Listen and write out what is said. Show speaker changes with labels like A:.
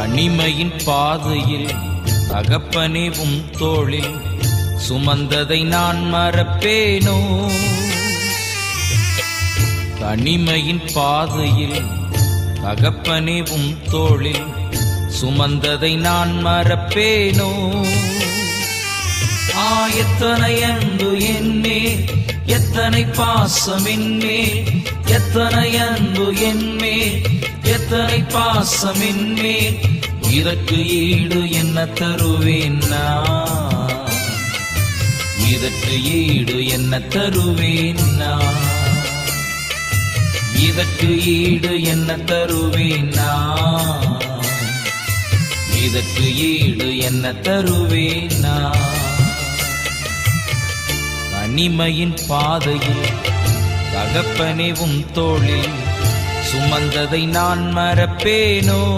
A: தனிமையின் பாதையில் தகப்பனே உம் தோளில் சுமந்ததை நான் மறப்பேனோ? தனிமையின் பாதையில் தகப்பனே உம் தோளில் சுமந்ததை நான் மறப்பேனோ? எத்தனை அன்பு என்மேல், எத்தனை பாசம் என்மேல், எத்தனை அன்பு என்மேல், எத்தனை பாசம் என்மேல், இதற்கு ஈடு என்ன தருவேன் நான்? இதற்கு ஈடு என்ன தருவேன் நான்? இதற்கு ஈடு என்ன தருவேன் நான்? இதற்கு ஈடு என்ன தருவேன் நான்? தனிமையின் பாதையில் தகப்பனே உம் தோளில் சுமந்ததை நான் மறப்பேனோ?